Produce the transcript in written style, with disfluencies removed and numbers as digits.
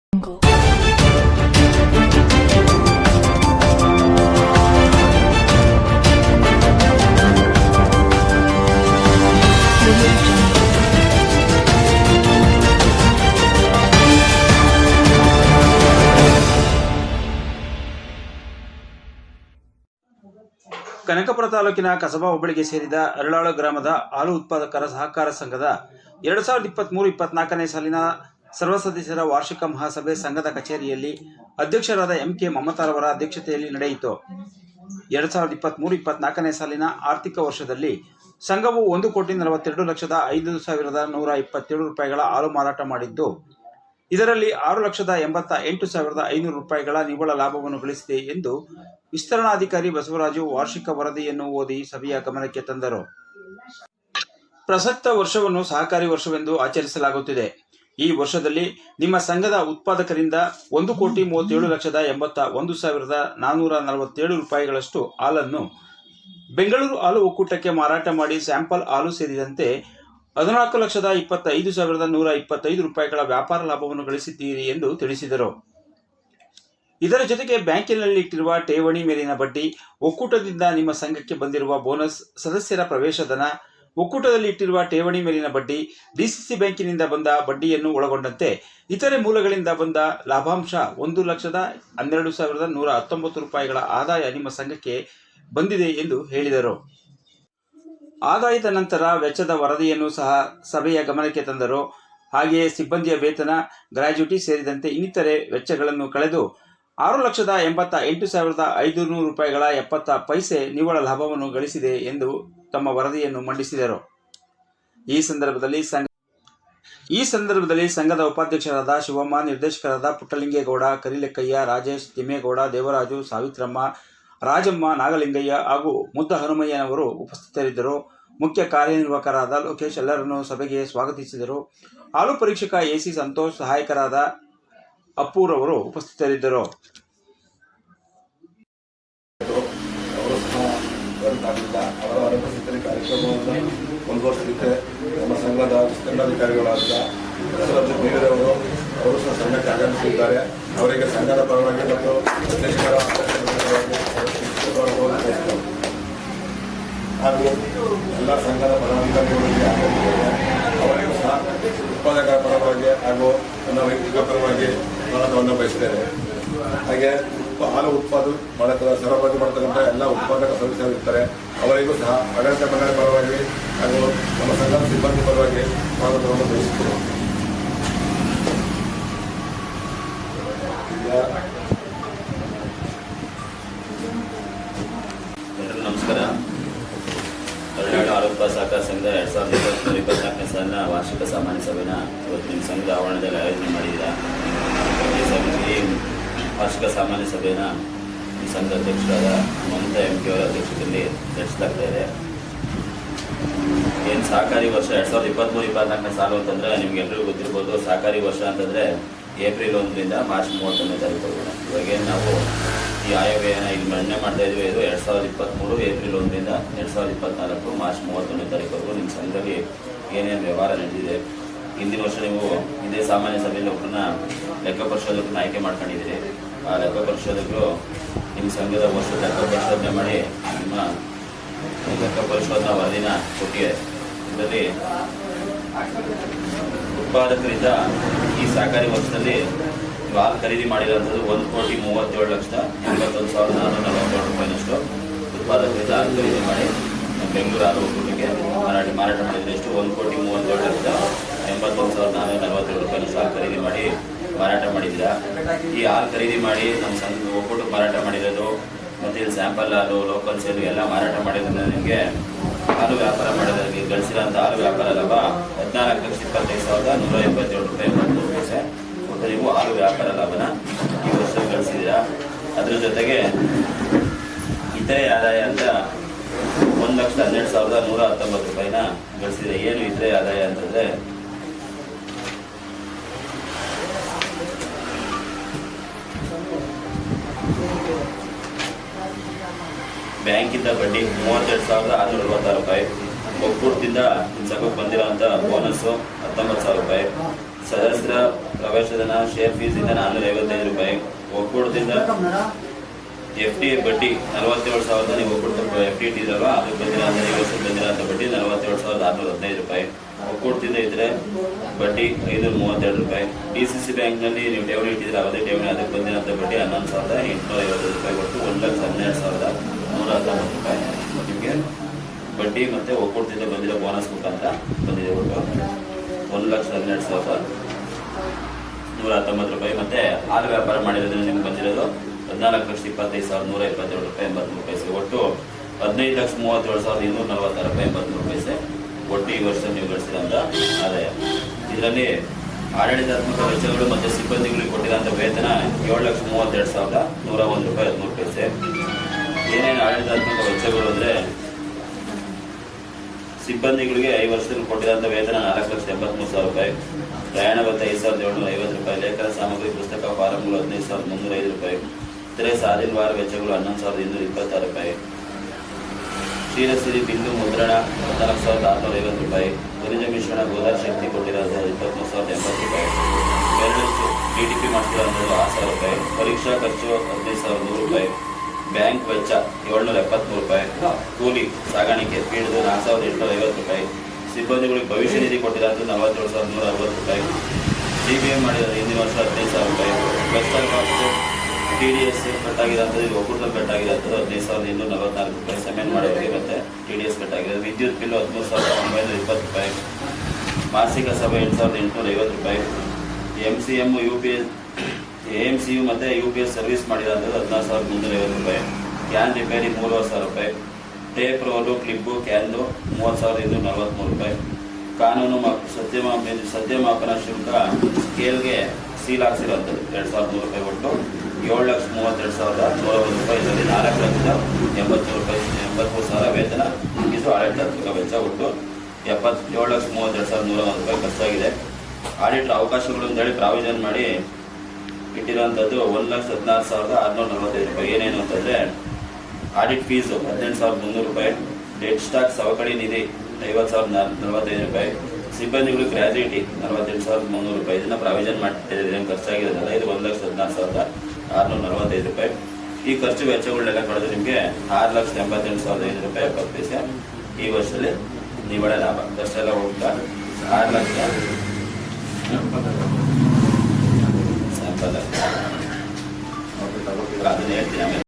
ಕನಕಪುರ ತಾಲೂಕಿನ ಕಸಬಾ ಹೋಬಳಿಗೆ ಸೇರಿದ ಅರಳಾಳು ಗ್ರಾಮದ ಹಾಲು ಉತ್ಪಾದಕರ ಸಹಕಾರ ಸಂಘದ 2023-24ನೇ ಸಾಲಿನ ಸರ್ವ ಸದಸ್ಯರ ವಾರ್ಷಿಕ ಮಹಾಸಭೆ ಸಂಘದ ಕಚೇರಿಯಲ್ಲಿ ಅಧ್ಯಕ್ಷರಾದ MK ಮಮತಾರವರ ಅಧ್ಯಕ್ಷತೆಯಲ್ಲಿ ನಡೆಯಿತು. 2023-24ನೇ ಸಾಲಿನ ಆರ್ಥಿಕ ವರ್ಷದಲ್ಲಿ ಸಂಘವು 1,42,05,127 ರೂಪಾಯಿಗಳ ಹಾಲು ಮಾರಾಟ ಮಾಡಿದ್ದು, ಇದರಲ್ಲಿ 6,88,500 ರೂಪಾಯಿಗಳ ನಿವ್ವಳ ಲಾಭವನ್ನು ಗಳಿಸಿದೆ ಎಂದು ವಿಸ್ತರಣಾಧಿಕಾರಿ ಬಸವರಾಜು ವಾರ್ಷಿಕ ವರದಿಯನ್ನು ಓದಿ ಸಭೆಯ ಗಮನಕ್ಕೆ ತಂದರು. ಪ್ರಸಕ್ತ ವರ್ಷವನ್ನು ಸಹಕಾರಿ ವರ್ಷವೆಂದು ಆಚರಿಸಲಾಗುತ್ತಿದೆ. ಈ ವರ್ಷದಲ್ಲಿ ನಿಮ್ಮ ಸಂಘದ ಉತ್ಪಾದಕರಿಂದ 1,37,81,447 ರೂಪಾಯಿಗಳಷ್ಟು ಹಾಲನ್ನು ಬೆಂಗಳೂರು ಹಾಲು ಒಕ್ಕೂಟಕ್ಕೆ ಮಾರಾಟ ಮಾಡಿ ಸ್ಯಾಂಪಲ್ ಹಾಲು ಸೇರಿದಂತೆ 14,25,125 ರೂಪಾಯಿಗಳ ವ್ಯಾಪಾರ ಲಾಭವನ್ನು ಗಳಿಸಿದ್ದೀರಿ ಎಂದು ತಿಳಿಸಿದರು. ಇದರ ಜೊತೆಗೆ ಬ್ಯಾಂಕಿನಲ್ಲಿ ಇಟ್ಟಿರುವ ಠೇವಣಿ ಮೇಲಿನ ಬಡ್ಡಿ, ಒಕ್ಕೂಟದಿಂದ ನಿಮ್ಮ ಸಂಘಕ್ಕೆ ಬಂದಿರುವ ಬೋನಸ್, ಸದಸ್ಯರ ಪ್ರವೇಶಧನ, ಒಕ್ಕೂಟದಲ್ಲಿ ಇಟ್ಟಿರುವ ಠೇವಣಿ ಮೇಲಿನ ಬಡ್ಡಿ, DCC ಬ್ಯಾಂಕಿನಿಂದ ಬಂದ ಬಡ್ಡಿಯನ್ನು ಒಳಗೊಂಡಂತೆ ಇತರೆ ಮೂಲಗಳಿಂದ ಬಂದ ಲಾಭಾಂಶ 1,12,119 ರೂಪಾಯಿಗಳ ಆದಾಯ ನಿಮ್ಮ ಸಂಘಕ್ಕೆ ಬಂದಿದೆ ಎಂದು ಹೇಳಿದರು. ಆದಾಯದ ನಂತರ ವೆಚ್ಚದ ವರದಿಯನ್ನು ಸಹ ಸಭೆಯ ಗಮನಕ್ಕೆ ತಂದರು. ಹಾಗೆಯೇ ಸಿಬ್ಬಂದಿಯ ವೇತನ, ಗ್ರಾಜ್ಯುಟಿ ಸೇರಿದಂತೆ ಇನ್ನಿತರೆ ವೆಚ್ಚಗಳನ್ನು ಕಳೆದು 6,88,500 ರೂಪಾಯಿಗಳ 70 ಪೈಸೆ ನಿವ್ವಳ ಲಾಭವನ್ನು ಗಳಿಸಿದೆ ಎಂದು ತಮ್ಮ ವರದಿಯನ್ನು ಮಂಡಿಸಿದರು. ಈ ಸಂದರ್ಭದಲ್ಲಿ ಸಂಘದ ಉಪಾಧ್ಯಕ್ಷರಾದ ಶಿವಮ್ಮ, ನಿರ್ದೇಶಕರಾದ ಪುಟ್ಟಲಿಂಗೇಗೌಡ, ಕರಿಲೆಕ್ಕಯ್ಯ, ರಾಜೇಶ್, ತಿಮ್ಮೇಗೌಡ, ದೇವರಾಜು, ಸಾವಿತ್ರಮ್ಮ, ರಾಜಮ್ಮ, ನಾಗಲಿಂಗಯ್ಯ ಹಾಗೂ ಮುದ್ದ ಹನುಮಯ್ಯನವರು ಉಪಸ್ಥಿತರಿದ್ದರು. ಮುಖ್ಯ ಕಾರ್ಯನಿರ್ವಾಹಕರಾದ ಲೋಕೇಶ್ ಎಲ್ಲರನ್ನೂ ಸಭೆಗೆ ಸ್ವಾಗತಿಸಿದರು. ಹಾಲು ಪರೀಕ್ಷಕ AC ಸಂತೋಷ್, ಸಹಾಯಕರಾದ ಅಪ್ಪೂರವರು ಉಪಸ್ಥಿತರಿದ್ದರು. ಅವರ ಅನುಪಸ್ಥಿತಿ ಕಾರ್ಯಕ್ರಮವನ್ನು ಮುಂದುವರಿಸಲಿಕ್ಕೆ ನಮ್ಮ ಸಂಘದ ವಿಸ್ತರಣಾಧಿಕಾರಿಗಳಾದ ಬಸವರಾಜರು ಅವರು ಸಹ ಸಂಘಕ್ಕೆ ಆಗಮಿಸಿದ್ದಾರೆ. ಅವರಿಗೆ ಸಂಘದ ಪರವಾಗಿ ಮತ್ತು ನಿರ್ದೇಶಕರ ಹಾಗೂ ಎಲ್ಲ ಸಂಘದ ಪದಾಧಿಕಾರಿಗಳಿಗೆ ಅವರಿಗೂ ಸಹ ಉತ್ಪಾದಕರ ಪರವಾಗಿ ಹಾಗೂ ನನ್ನ ವೈಯಕ್ತಿಕ ಪರವಾಗಿ ಸ್ವಾಗತವನ್ನು ಬಯಸಿದ್ದೇನೆ. ಹಾಗೆ ಹಾಲು ಸರಬರಾಜು ಮಾಡತಕ್ಕಂಥ ಎಲ್ಲ ಉತ್ಪಾದಕ ಸದಸ್ಯರು ಇರ್ತಾರೆ. ಅವರಿಗೂ ಸಹ ಆಡಳಿತ ಮಂಡಳಿ ಪರವಾಗಿ ಹಾಗೂ ನಮ್ಮ ಸಂಘದ ಸಿಬ್ಬಂದಿ ಪರವಾಗಿ ಸ್ವಾಗತವನ್ನು ಬಯಸುತ್ತೇವೆ. ಎಲ್ಲರಿಗೂ ನಮಸ್ಕಾರ. ಅರಳಾಳು ಹಾಲು ಉತ್ಪಾದಕ ಸಹಕಾರ ಸಂಘದ 2023-24ನೇ ಸಾಲಿನ ವಾರ್ಷಿಕ ಸಾಮಾನ್ಯ ಸಭೆನ ಇವತ್ತು ನಿಮ್ಮ ಸಂಘದ ಆವರಣದಲ್ಲಿ ಆಯೋಜನೆ ಮಾಡಿದ್ದೀರಾ. ಈ ವಾರ್ಷಿಕ ಸಾಮಾನ್ಯ ಸಭೆನ ಈ ಸಂಘದ ಅಧ್ಯಕ್ಷರಾದ ಮಮತಾ MK ಅವರ ಅಧ್ಯಕ್ಷತೆಯಲ್ಲಿ ನಡೆಸಲಾಗ್ತಾ ಇದೆ. ಏನು ಸಹಕಾರಿ ವರ್ಷ 2023-24ನೇ ಸಾಲು ಅಂತಂದರೆ ನಿಮಗೆಲ್ಲರಿಗೂ ಗೊತ್ತಿರ್ಬೋದು. ಸಹಕಾರಿ ವರ್ಷ ಅಂತಂದರೆ ಏಪ್ರಿಲ್ 1ರಿಂದ ಮಾರ್ಚ್ 31ನೇ ತಾರೀಕು. ಇವಾಗೇನು ನಾವು ಈ ಆಯವ್ಯಯನ ಇಲ್ಲಿ ಮಂಡನೆ ಮಾಡ್ತಾ ಇದ್ವಿ. ಇದು 2023 ಏಪ್ರಿಲ್ 1ರಿಂದ 2024 ಮಾರ್ಚ್ 31ನೇ ತಾರೀಕುವರೆಗೂ ನಿಮ್ಮ ಸಂಘದಲ್ಲಿ ಏನೇನು ವ್ಯವಹಾರ ನಡೆದಿದೆ. ಹಿಂದಿನ ವರ್ಷ ನೀವು ಇದೇ ಸಾಮಾನ್ಯ ಸಭೆಯಲ್ಲಿ ಒಬ್ಬರನ್ನ ಲೆಕ್ಕ ಪರಿಶೋಧಕರನ್ನ ಆಯ್ಕೆ ಮಾಡ್ಕೊಂಡಿದ್ದೀರಿ. ಆ ಲೆಕ್ಕ ಪರಿಶೋಧಕರು ನಿಮ್ಮ ಸಂಘದ ವರ್ಷದ ಲೆಕ್ಕ ಪರಿಶೋಧನೆ ಮಾಡಿ ನಿಮ್ಮ ಲೆಕ್ಕ ಪರಿಶೋಧನಾ ವರದಿನ ಕೊಟ್ಟಿದೆ. ಇದರಲ್ಲಿ ಉತ್ಪಾದಕರಿಂದ ಈ ಸಹಕಾರಿ ವರ್ಷದಲ್ಲಿ ಹಾಲು ಖರೀದಿ ಮಾಡಿರೋಂಥದ್ದು 1,37,81,447 ರೂಪಾಯಿನಷ್ಟು ಉತ್ಪಾದಕರಿಂದ ಹಾಲು ಖರೀದಿ ಮಾಡಿ ಬೆಂಗಳೂರು ಹಾಲು ಒಕ್ಕೂಟಕ್ಕೆ ಮಾರಾಟ ಮಾಡಿದರೆ ಎಷ್ಟು 1,37,81,447 ರೂಪಾಯಿನಷ್ಟು ಹಾಲು ಖರೀದಿ ಮಾಡಿ ಮಾರಾಟ ಮಾಡಿದ್ದೀರಾ. ಈ ಹಾಲು ಖರೀದಿ ಮಾಡಿ ನಮ್ಮ ಸಂಘ ಒಕ್ಕೂಟಕ್ಕೆ ಮಾರಾಟ ಮಾಡಿರೋದು ಮತ್ತು ಇಲ್ಲಿ ಸ್ಯಾಂಪಲ್ ಹಾಲು, ಲೋಕಲ್ ಸೇಲು ಎಲ್ಲ ಮಾರಾಟ ಮಾಡಿರೋದ್ರಿಂದ ನಿಮಗೆ ಹಾಲು ವ್ಯಾಪಾರ ಮಾಡೋದಕ್ಕೆ ಗಳಿಸಿರೋಂಥ ಹಾಲು ವ್ಯಾಪಾರ ಲಾಭ 14,25,187 ರೂಪಾಯಿ 83 ಪೈಸೆ. ಒಟ್ಟು ನೀವು ಹಾಲು ವ್ಯಾಪಾರ ಲಾಭನ ಈ ವರ್ಷ ಗಳಿಸಿದ್ದೀರಾ. ಅದ್ರ ಜೊತೆಗೆ ಇತರೆ ಆದಾಯ ಅಂತ 1,12,119 ರೂಪಾಯಿನ ಗಳಿಸಿದ್ರೆ. ಏನು ಇತರೆ ಆದಾಯ ಅಂತಂದರೆ ಬ್ಯಾಂಕಿಂದ ಬಡ್ಡಿ 32,666 ರೂಪಾಯಿ, ಒಕ್ಕೂಟದಿಂದ ಸಂಘಕ್ಕೆ ಬಂದಿರೋಂಥ ಬೋನಸ್ಸು 19,000 ರೂಪಾಯಿ, ಸದಸ್ಯರ ಪ್ರವೇಶಧನ ಶೇರ್ ಫೀಸಿಂದ 455 ರೂಪಾಯಿ. ಒಕ್ಕೂಟದಿಂದ FD ಬಡ್ಡಿ 47,000 ನೀವು ಒಕ್ಕೂಟ FD ಇಟ್ಟಿದ್ರಲ್ವ, ಅದಕ್ಕೆ ಬಂದಿರೋಂಥ ಈ ವರ್ಷಕ್ಕೆ ಬಂದಿರೋಂಥ ಬಡ್ಡಿ 47,615 ರೂಪಾಯಿ. ಒಕ್ಕೂಟದಿಂದ ಇದ್ರೆ ಬಡ್ಡಿ 532 ರೂಪಾಯಿ. DCC ಬ್ಯಾಂಕ್ನಲ್ಲಿ ನೀವು ಠೇವಣಿ ಇಟ್ಟಿದ್ರೆ ಯಾವುದೇ ಠೇವಣಿ ಅದಕ್ಕೆ ಬಂದಿರೋಂಥ ಬಡ್ಡಿ 11,850 ರೂಪಾಯಿ. ಒಟ್ಟು 1,12,119 ರೂಪಾಯಿ ನಿಮಗೆ ಬಡ್ಡಿ ಮತ್ತು ಒಕ್ಕೂಟದಿಂದ ಬಂದಿರೋ ಬೋನಸ್ ಮುಖಾಂತರ ಬಂದಿದೆ. ಒಟ್ಟು 1,12,119 ರೂಪಾಯಿ. ಮತ್ತು ಹಾಲು ವ್ಯಾಪಾರ ಮಾಡಿರೋದ್ರಿಂದ ನಿಮ್ಗೆ ಬಂದಿರೋದು 14,25,122 ರೂಪಾಯಿ 83 ಪೈಸೆ. ಒಟ್ಟು 15,37,246 ರೂಪಾಯಿ 83 ಪೈಸೆ. ಒಟ್ಟು ಈ ವರ್ಷ ನೀವು ಗಳಿಸಿದಂಥ ಆದಾಯ. ಇದರಲ್ಲಿ ಆಡಳಿತಾತ್ಮಕ ವೆಚ್ಚಗಳು ಮತ್ತು ಸಿಬ್ಬಂದಿಗಳಿಗೆ ಕೊಟ್ಟಿರೋಂಥ ವೇತನ 7,32,101 ರೂಪಾಯಿ 13 ಪೈಸೆ. ಏನೇನು ಆಡಳಿತಾತ್ಮಕ ವೆಚ್ಚಗಳು ಅಂದರೆ ಸಿಬ್ಬಂದಿಗಳಿಗೆ 5 ವರ್ಷದಲ್ಲಿ ಕೊಟ್ಟಿರೋಂಥ ವೇತನ 4,83,000 ರೂಪಾಯಿ. ಪ್ರಯಾಣ ಭತ್ಯೆ 5,750 ರೂಪಾಯಿ. ಲೇಖನ ಸಾಮಗ್ರಿ ಪುಸ್ತಕ ಫಾರಂಗಳು 15,305 ರೂಪಾಯಿ. ಇತರೆ ಸಾಲಿನವಾರ ವೆಚ್ಚಗಳು 11,226 ರೂಪಾಯಿ. ಕ್ಷೀರಸಿರಿ ಬಿಲ್ಲು ಮುದ್ರಣ 14,650 ರೂಪಾಯಿ. ಖನಿಜ ಮಿಶ್ರಣ ಗೋದಾರ ಶಕ್ತಿ ಕೊಟ್ಟಿರೋದು 23,080 ರೂಪಾಯಿ. ಬೆರಳು DTP ಮಾಡ್ತಿರೋದು 6,000 ರೂಪಾಯಿ. ಪರೀಕ್ಷಾ ಖರ್ಚು 15,100 ರೂಪಾಯಿ. ಬ್ಯಾಂಕ್ ವೆಚ್ಚ 773 ರೂಪಾಯಿ. ಕೂಲಿ ಸಾಗಾಣಿಕೆ ಫೀಡ್ದು 4,850 ರೂಪಾಯಿ. ಸಿಬ್ಬಂದಿಗಳಿಗೆ ಭವಿಷ್ಯ ನಿಧಿ ಕೊಟ್ಟಿರೋದು 47,160 ರೂಪಾಯಿ. CBM ಮಾಡಿರೋದು ಹಿಂದಿನ ವರ್ಷ 15,000 ರೂಪಾಯಿ. ಕಸ್ಟಲ್ ಕಾಸ್ಟ್ TDS ಕಟ್ಟಾಗಿರೋಂಥದ್ದು ಇದು ಒಕ್ಕೂಟದಲ್ಲಿ ಕಟ್ಟಾಗಿರೋಂಥದ್ದು 15,244 ರೂಪಾಯಿ. ಸಮೇನ್ ಮಾಡೋರಿಗೆ ಮತ್ತು TDS ಕಟ್ಟಾಗಿರೋದು. ವಿದ್ಯುತ್ ಬಿಲ್ಲು 13,920 ರೂಪಾಯಿ. ಮಾಸಿಕ ಸಭೆ 8,850 ರೂಪಾಯಿ. MCM UPS AMCU ಮತ್ತು UPS ಸರ್ವಿಸ್ ಮಾಡಿರೋಂಥದ್ದು 14,350 ರೂಪಾಯಿ. ಕ್ಯಾನ್ ರಿಪೇರಿ 3,000 ರೂಪಾಯಿ. ಟೇಪ್ ರೋಲು ಕ್ಲಿಪ್ಪು ಕ್ಯಾನ್ದು 30,243 ರೂಪಾಯಿ. ಕಾನೂನು ಸದ್ಯಮಾಪನ ಶುಲ್ಕ ಸ್ಕೇಲ್ಗೆ ಸೀಲ್ ಹಾಕ್ಸಿರೋಂಥದ್ದು 2,100 ರೂಪಾಯಿ. ಒಟ್ಟು 7,32,101 ರೂಪಾಯಿ. ಇದರಲ್ಲಿ 4,83,000 ವೇತನ. ಇದು ಆಡಳಿತಾತ್ಮಕ ವೆಚ್ಚ. ಒಟ್ಟು 7,32,101 ರೂಪಾಯಿ ಖರ್ಚಾಗಿದೆ. ಆಡಿಟರ್ ಅವಕಾಶಗಳು ಅಂತೇಳಿ ಪ್ರಾವಿಷನ್ ಮಾಡಿ ಇಟ್ಟಿರೋಂಥದ್ದು 1,16,645 ರೂಪಾಯಿ. ಏನೇನು ಅಂತಂದರೆ ಆಡಿಟ್ ಫೀಸು 18,300 ರೂಪಾಯಿ. ಡೆಡ್ ಸ್ಟಾಕ್ ಸವಕಳಿ ನಿಧಿ 50,045 ರೂಪಾಯಿ. ಸಿಬ್ಬಂದಿಗಳು ಗ್ರ್ಯಾಜುಯಿಟಿ 48,300 ರೂಪಾಯಿ. ಇದನ್ನು ಪ್ರಾವಿಷನ್ ಮಾಡಿಟ್ಟಿದ್ದಾರೆ. ಏನು ಖರ್ಚಾಗಿರೋದಲ್ಲ, ಇದು 1,14,645 ರೂಪಾಯಿ. ಈ ಖರ್ಚು ವೆಚ್ಚಗಳನ್ನೆಲ್ಲ ಕಳೆದು ನಿಮಗೆ 6,88,500 ರೂಪಾಯಿ 70 ಪೈಸೆ ಈ ವರ್ಷದಲ್ಲಿ ನಿವ್ವಳ ಲಾಭ. ಖರ್ಚೆಲ್ಲ ಹೋಗ್ತಾ 6 ಲಕ್ಷ ಸ್ಯಾಂಪಲ್ ಅದನ್ನು ಹೇಳ್ತೀನಿ ಆಮೇಲೆ.